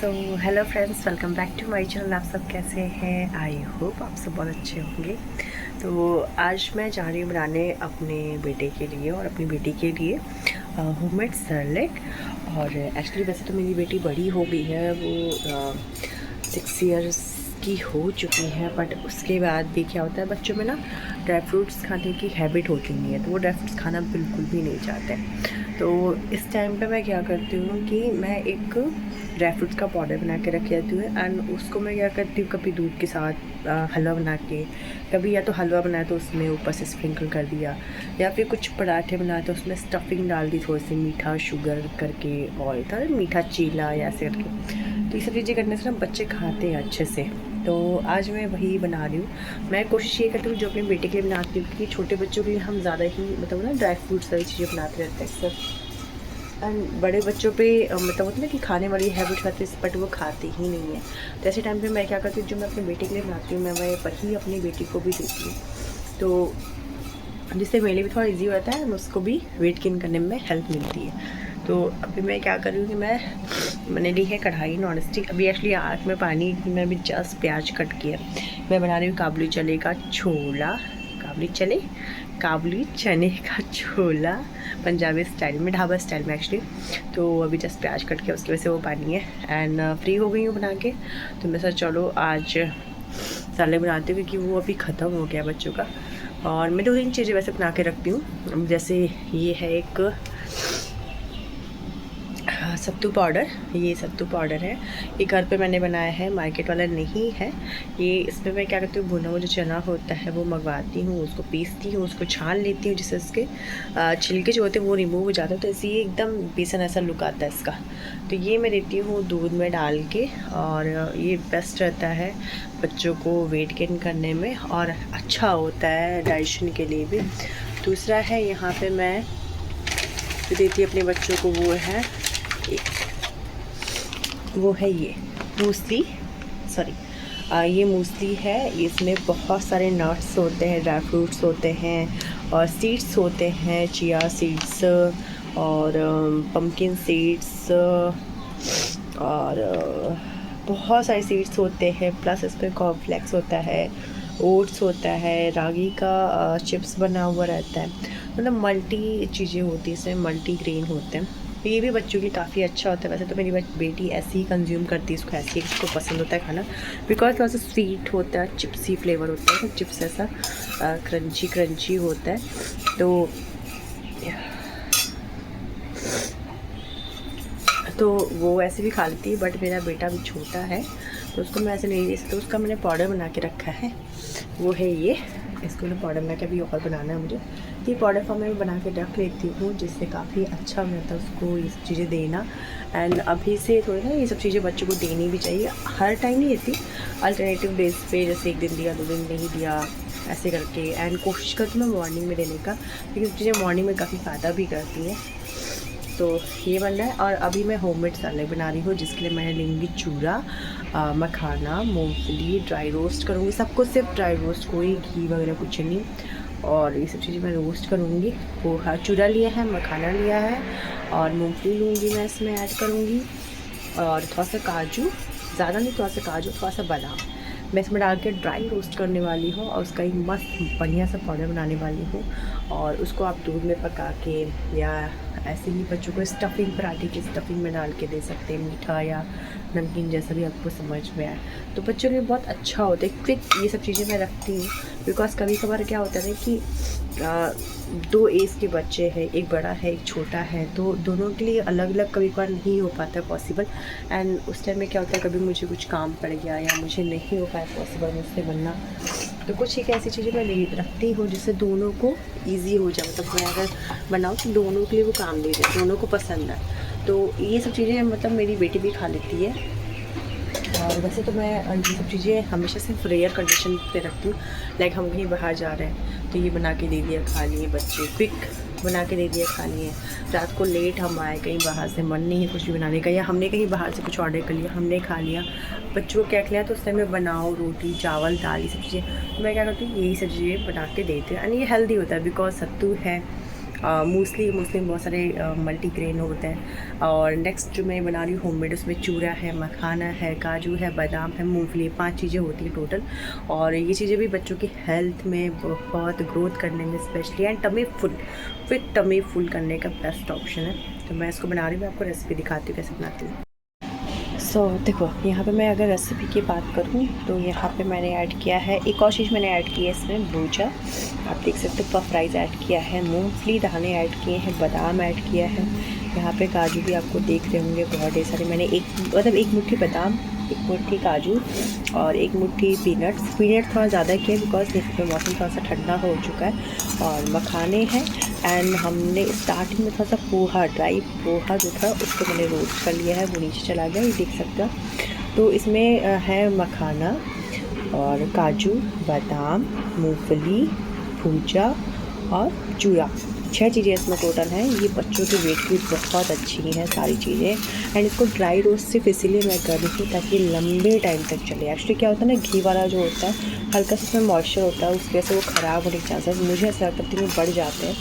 So hello friends, welcome back to my channel. आप सब कैसे हैं? आई होप आप सब बहुत अच्छे होंगे। तो आज मैं जा रही हूँ बनाने अपने बेटे के लिए और अपनी बेटी के लिए होममेड सरलेट। और एक्चुअली वैसे तो मेरी बेटी बड़ी हो गई है, वो 6 इयर्स की हो चुकी है, बट उसके बाद भी क्या होता है, बच्चों में ना ड्राई फ्रूट्स खाने की हैबिट होती नहीं है, तो वो ड्राई फ्रूट्स खाना बिल्कुल भी नहीं चाहते। तो इस टाइम पे मैं क्या करती हूँ कि मैं एक ड्राई फ्रूट्स का पाउडर बना के रख लेती हूँ एंड उसको मैं क्या करती हूँ, कभी दूध के साथ हलवा बना के, कभी या तो हलवा बनाया तो उसमें ऊपर से स्प्रिंकल कर दिया, या फिर कुछ पराठे बनाए तो उसमें स्टफिंग डाल दी, थोड़ी सी मीठा शुगर करके और था मीठा चीला या ऐसे करके। तो ये सब चीज़ें करने से ना बच्चे खाते हैं अच्छे से। तो आज मैं वही बना रही हूँ। मैं कोशिश ये करती हूँ जो अपने बेटे के लिए बनाती हूँ, क्योंकि छोटे बच्चों के लिए हम ज़्यादा ही मतलब ना ड्राई फ्रूट्स सारी चीज़ें बनाते रहते हैं अक्सर। एंड बड़े बच्चों पे मतलब होता है ना कि खाने वाली हैबिट खाते हैं, बट वो खाते ही नहीं है। तो ऐसे टाइम पे मैं क्या करती हूँ, जो मैं अपने बेटे के लिए बनाती हूँ मैं वही अपनी बेटी को भी देती हूँ, तो जिससे मेरे लिए भी थोड़ा इजी हो जाता है और उसको भी वेट गेन करने में हेल्प मिलती है। तो अभी मैं क्या कर रही हूँ कि मैंने ली है कढ़ाई नॉन स्टिक। अभी एक्चुअली आँख में पानी में भी जस्ट प्याज कट किया। मैं बना रही हूँ काबुली चने का छोला, काबुली चने का छोला पंजाबी स्टाइल में, ढाबा स्टाइल में एक्चुअली। तो अभी जस्ट प्याज कट किया, उसकी वजह से वो पानी है एंड फ्री हो गई हूँ बना के। तो मैं सोचा चलो आज साले बनाते हूँ, क्योंकि वो अभी ख़त्म हो गया बच्चों का। और मैं 2-3 चीज़ें वैसे बना के रखती हूँ, जैसे ये है एक सत्तू पाउडर। ये सत्तू पाउडर है, ये घर पे मैंने बनाया है, मार्केट वाला नहीं है ये। इसमें मैं क्या करती हूँ, भुना हुआ जो चना होता है वो मंगवाती हूँ, उसको पीसती हूँ, उसको छान लेती हूँ, जिससे उसके छिलके जो होते हैं वो रिमूव हो जाते हैं, तो इससे ये एकदम बेसन ऐसा लुक आता है इसका। तो ये मैं देती हूँ दूध में डाल के, और ये बेस्ट रहता है बच्चों को वेट गेन करने में और अच्छा होता है डाइजेशन के लिए भी। दूसरा है यहाँ पर मैं जो देती हूँ अपने बच्चों को, वो है ये मूसली, सॉरी ये मूसली है। इसमें बहुत सारे नट्स होते हैं, ड्राई फ्रूट्स होते हैं और सीड्स होते हैं, चिया सीड्स और पम्पकिन सीड्स और बहुत सारे सीड्स होते हैं। प्लस इसमें कॉर्नफ्लेक्स होता है, ओट्स होता है, रागी का चिप्स बना हुआ रहता है, मतलब मल्टी चीज़ें होती हैं इसमें, मल्टी ग्रेन होते हैं। तो ये भी बच्चों के लिए काफ़ी अच्छा होता है। वैसे तो मेरी बेटी ऐसे ही कंज्यूम करती है, इसको ऐसे ही इसको पसंद होता है खाना, बिकॉज थोड़ा सा स्वीट होता है, चिप्सी फ्लेवर होता है, तो चिप्स ऐसा क्रंची होता है। तो वो ऐसे भी खा लेती है, बट मेरा बेटा भी छोटा है तो उसको मैं ऐसे नहीं दे सकती। तो उसका मैंने पाउडर बना के रखा है, वो है ये। इसको मैंने पाउडर बना के अभी और बनाना है मुझे। ये पाउडर फॉर्म में बना के रख लेती हूँ, जिससे काफ़ी अच्छा रहता है उसको ये सब चीज़ें देना। एंड अभी से थोड़ी ना ये सब चीज़ें बच्चों को देनी भी चाहिए, हर टाइम नहीं देती, अल्टरनेटिव डेज पे, जैसे 1 दिन दिया 2 दिन नहीं दिया ऐसे करके। एंड कोशिश करती हूँ मैं मॉर्निंग में देने का, क्योंकि सब चीज़ें मॉर्निंग में काफ़ी फ़ायदा भी करती हैं। तो ये बन रहा है। और अभी मैं होममेड साले बना रही हूँ, जिसके लिए मैंने लेंगी चूड़ा, मखाना, मूंगफली, ड्राई रोस्ट करूँगी सबको, सिर्फ ड्राई रोस्ट, कोई घी वगैरह कुछ नहीं। और ये सब चीज़ें मैं रोस्ट करूँगी। वो चूड़ा लिया है, मखाना लिया है और मूंगफली लूँगी मैं इसमें ऐड करूँगी, और थोड़ा सा काजू, ज़्यादा नहीं, थोड़ा सा काजू, थोड़ा सा बादाम मैं इसमें डाल के ड्राई रोस्ट करने वाली हूँ, और उसका एक मस्त बढ़िया सा पाउडर बनाने वाली हूँ। और उसको आप दूध में पका के या ऐसे ही बच्चों को स्टफिंग, पराठे की स्टफिंग में डाल के दे सकते हैं, मीठा या नमकीन जैसा भी आपको समझ में आए, तो बच्चों के लिए बहुत अच्छा होता है। क्विक ये सब चीज़ें मैं रखती हूँ, बिकॉज कभी कभार क्या होता है कि 2 एज के बच्चे हैं, एक बड़ा है एक छोटा है, तो दोनों के लिए अलग अलग कभी कभार नहीं हो पाता पॉसिबल। एंड उस टाइम में क्या होता है, कभी मुझे कुछ काम पड़ गया या मुझे नहीं हो पाया पॉसिबल मुझसे बनना, तो कुछ एक ऐसी चीज़ें मैं रखती हूँ जिससे दोनों को ईजी हो जाए। मतलब मैं अगर बनाऊँ तो दोनों के लिए वो काम दे जाए, दोनों को पसंद आए। तो ये सब चीज़ें मतलब मेरी बेटी भी खा लेती है। और वैसे तो मैं ये सब चीज़ें हमेशा सिर्फ रेयर कंडीशन पे रखती हूँ, लाइक हम कहीं बाहर जा रहे हैं तो ये बना के दे दिया, खा लिए बच्चे, क्विक बना के दे दिया, खा लिए। रात को लेट हम आए कहीं बाहर से, मन नहीं है कुछ भी बनाने का, या हमने कहीं बाहर से कुछ ऑर्डर कर लिया, हमने खा लिया, बच्चों को क्या खिलाया, तो उस टाइम में बनाओ रोटी चावल दाल ये सब चीज़ें, तो मैं क्या करती हूँ यही सब चीज़ें बना के देती हूँ। एंड ये हेल्दी होता है, बिकॉज सत्तू है मूसली में बहुत सारे मल्टीग्रेन होते हैं। और नेक्स्ट जो मैं बना रही हूँ होममेड, उसमें चूरा है, मखाना है, काजू है, बादाम है, मूंगफली, 5 चीज़ें होती हैं टोटल। और ये चीज़ें भी बच्चों की हेल्थ में बहुत ग्रोथ करने में स्पेशली, एंड टमी फुल करने का बेस्ट ऑप्शन है। तो मैं इसको बना रही हूँ, मैं आपको रेसिपी दिखाती हूँ कैसे बनाती हूँ। देखो यहाँ पे मैं अगर रेसिपी की बात करूँ तो यहाँ पे मैंने ऐड किया है, एक और चीज़ मैंने ऐड की है इसमें, भूजा, आप देख सकते हो, पफ राइस ऐड किया है, मूंगफली दाने ऐड किए हैं, बादाम ऐड किया है, यहाँ पे काजू भी आपको देख रहे होंगे बहुत ढेर सारे। मैंने एक मुट्ठी बादाम, एक मुट्ठी काजू और एक मुट्ठी पीनट थोड़ा ज़्यादा किया बिकॉज यहाँ पे मौसम थोड़ा सा ठंडा हो चुका है। और मखाने हैं, एंड हमने स्टार्टिंग में थोड़ा सा पोहा, ड्राई पोहा जो था उसको मैंने रोस्ट कर लिया है, वो नीचे चला गया, ये देख सकते हो। तो इसमें है मखाना और काजू, बादाम, मूंगफली, भूजा और चूरा, 6 चीज़ें इसमें टोटल हैं। ये बच्चों के वेट की बहुत अच्छी हैं सारी चीज़ें। एंड इसको ड्राई रोस्ट सिर्फ इसीलिए मैं कर रही हूँ ताकि लंबे टाइम तक चले। एक्चुअली क्या होता है ना, घी वाला जो होता है हल्का सा उसमें मॉइस्चर होता है, उसकी वजह से वो ख़राब होने के चांसेस मुझे ऐसा लगता है बढ़ जाते हैं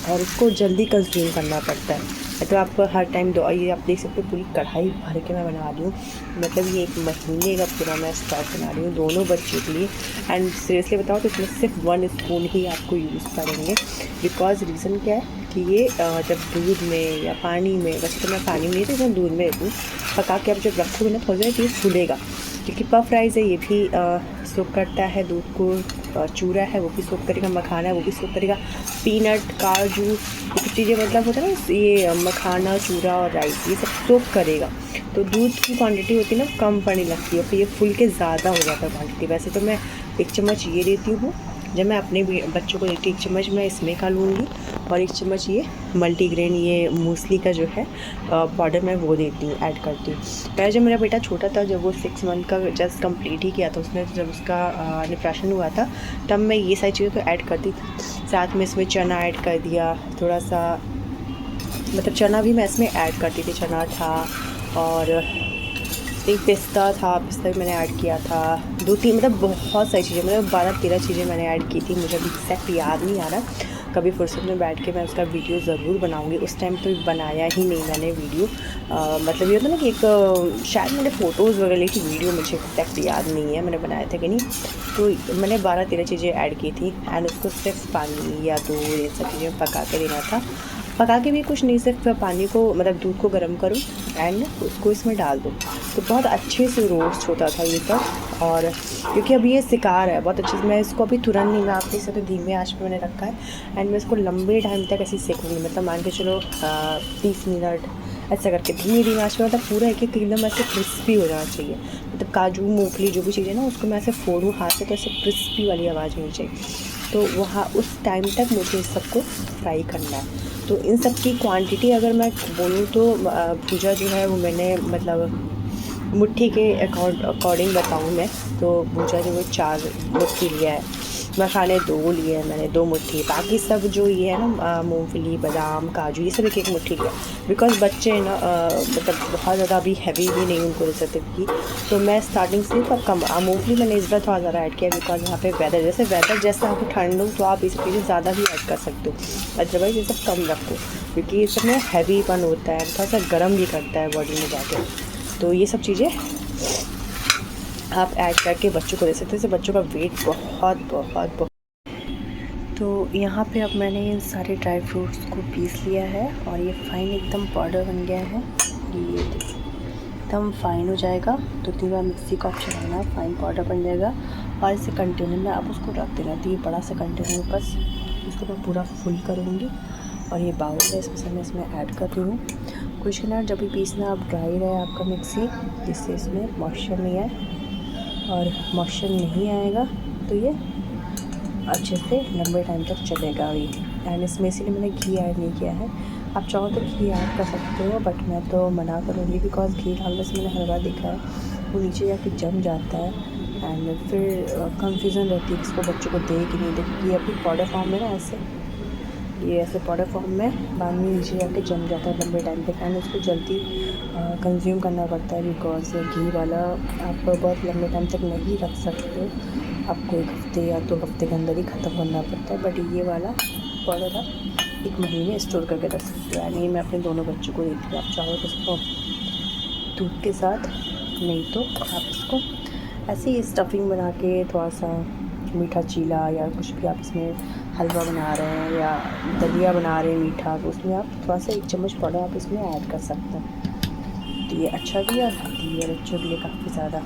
और उसको जल्दी कंज्यूम करना पड़ता है। तो आप हर टाइम दो, ये आप देख सकते हो पूरी कढ़ाई भर के मैं बना रही हूँ, मतलब ये 1 महीने का पूरा मैं स्टॉक बना रही हूँ दोनों बच्चों के लिए। एंड सीरियसली बताओ तो इसमें सिर्फ 1 स्पून ही आपको यूज़ करेंगे, बिकॉज रीज़न क्या है कि ये जब दूध में या पानी में, वैसे तो मैं पानी में नहीं, तो मैं दूध में दूँ पका के आप जब रखोगे ना थोड़ा सा ये फूलेगा, क्योंकि पफ राइस है ये भी सोक करता है दूध को, चूरा है वो भी सोक करेगा, मखाना है वो भी सोक करेगा, पीनट, काजू, ये सब चीज़ें मतलब होता है ना, ये मखाना, चूरा और राइस ये सब सोक करेगा। तो दूध की क्वांटिटी होती है ना कम पड़ने लगती है, फिर ये फूल के ज़्यादा हो जाता है क्वांटिटी। वैसे तो मैं 1 चम्मच ये देती हूँ, जब मैं अपने बच्चों को देती 1 चम्मच मैं इसमें का लूँगी और 1 चम्मच ये मल्टीग्रेन, ये मूसली का जो है पाउडर मैं वो देती हूँ, ऐड करती हूँ। पहले जब मेरा बेटा छोटा था, जब वो 6 मंथ का जस्ट कंप्लीट ही किया था उसने, जब उसका निप्राशन हुआ था, तब मैं ये सारी चीज़ें तो ऐड करती थी। साथ में इसमें चना ऐड कर दिया थोड़ा सा, मतलब चना भी मैं इसमें ऐड करती थी, चना था और एक पिस्ता भी मैंने ऐड किया था, 2-3 मतलब बहुत सारी चीज़ें, मतलब 12-13 चीज़ें मैंने ऐड की थी, मुझे अभी एग्जैक्ट याद नहीं आ रहा। कभी फुर्सत में बैठ के मैं उसका वीडियो ज़रूर बनाऊंगी। उस टाइम तो बनाया ही नहीं मैंने वीडियो, मतलब ये होता ना कि एक शायद मैंने फ़ोटोज़ वगैरह ली थी, वीडियो मुझे एग्जैक्ट याद नहीं है मैंने बनाया था कि नहीं। तो मैंने 12-13 चीज़ें ऐड की थी, एंड उसको सिर्फ पानी या दूध ये सब चीज़ें पका के देना था। पका के भी कुछ नहीं, सिर्फ पानी को मतलब दूध को गर्म करो एंड उसको इसमें डाल दो, तो बहुत अच्छे से रोस्ट होता था ये सब। और क्योंकि अभी ये शिकार है बहुत अच्छे से, मैं इसको अभी तुरंत नहीं, मैं आपके साथ धीमे आंच पे मैंने रखा है, एंड मैं इसको लंबे टाइम तक ऐसे सेकूँगी, मतलब मान के चलो 30 मिनट ऐसा करके धीमी आंच में, मतलब पूरा एक एकदम ऐसे क्रिस्पी हो जाना चाहिए। मतलब काजू, मूंगफली जो भी चीज़ें ना उसको मैं ऐसे फोड़ूँ हाथ से तो ऐसे क्रिस्पी वाली आवाज़ होनी चाहिए, तो वहाँ उस टाइम तक मुझे इस सबको फ्राई करना है। तो इन सब की क्वांटिटी अगर मैं बोलूँ तो भुजा जो है वो मैंने मतलब मुट्ठी के अकॉर्डिंग बताऊँ मैं, तो भुजा जो है 4 मुट्ठी लिया है, मखाने 2 लिए हैं मैंने, 2 मुट्ठी, बाकी सब जो ये है ना मूंगफली, बादाम, काजू ये सब 1-1 मुट्ठी लिया, बिकॉज बच्चे हैं ना मतलब बहुत ज़्यादा अभी हैवी भी नहीं उनको दे सकते की, तो मैं स्टार्टिंग से कम मूंगफली मैंने इस बार थोड़ा ज़्यादा ऐड किया, बिकॉज यहाँ पे वेदर जैसे आपको ठंड हो तो आप ये सब चीज़ें ज़्यादा भी ऐड कर सकते हो, अदरवाइज़ ये सब कम रखो, क्योंकि ये सब में हैवीपन होता है, थोड़ा सा गर्म भी करता है बॉडी में जाके। तो ये सब चीज़ें आप ऐड करके बच्चों को दे सकते हैं, इससे बच्चों का वेट बहुत। तो यहाँ पे अब मैंने इन सारे ड्राई फ्रूट्स को पीस लिया है और ये फाइन एकदम पाउडर बन गया है, ये एकदम फाइन हो जाएगा। तो 3 बार मिक्सी को आप चलाना, फाइन पाउडर बन जाएगा और इसे कंटेनर में आप उसको रख देना। तो ये बड़ा सा कंटेनर में बस इसको मैं पूरा फुल करूँगी और ये बाउल है इसमें मैं इसमें ऐड कर रही हूँ। कुछ ना जब भी पीसना आप ड्राई रहे आपका मिक्सी, जिससे इसमें मॉइस्चर नहीं आए, और मॉइस्चर नहीं आएगा तो ये अच्छे से लंबे टाइम तक चलेगा ये। एंड इसमें इसीलिए मैंने घी ऐड नहीं किया है, आप चाहो तो घी ऐड कर सकते हो, बट मैं तो मना करूँगी, बिकॉज घी डालने से मैंने हर बार देखा है वो नीचे जाके जम जाता है एंड फिर कंफ्यूजन रहती है इसको बच्चों को दे कि नहीं दे, क्योंकि अभी पाउडर फॉर्म में ना ऐसे पाउडर फॉर्म में बाद में नीचे जाके जम जाता है लंबे टाइम तक, एंड उसको जल्दी कंज्यूम करना पड़ता है, बिकॉज घी वाला आप बहुत लंबे टाइम तक नहीं रख सकते, आपको 1 हफ्ते या 2 हफ्ते के अंदर ही ख़त्म करना पड़ता है। बट ये वाला पाउडर आप 1 महीने स्टोर करके रख सकते हो। यानी मैं अपने दोनों बच्चों को देती हूँ। आप चाहो तो इसको दूध के साथ, नहीं तो आप इसको ऐसे ही स्टफिंग बना के थोड़ा सा मीठा चीला या कुछ भी आप इसमें हलवा बना रहे हैं या दलिया बना रहे हैं मीठा, तो उसमें आप थोड़ा सा 1 चम्मच पाउडर आप इसमें ऐड कर सकते हैं। तो ये अच्छा भी है और हेल्दी भी है, बच्चों के लिए काफ़ी ज़्यादा।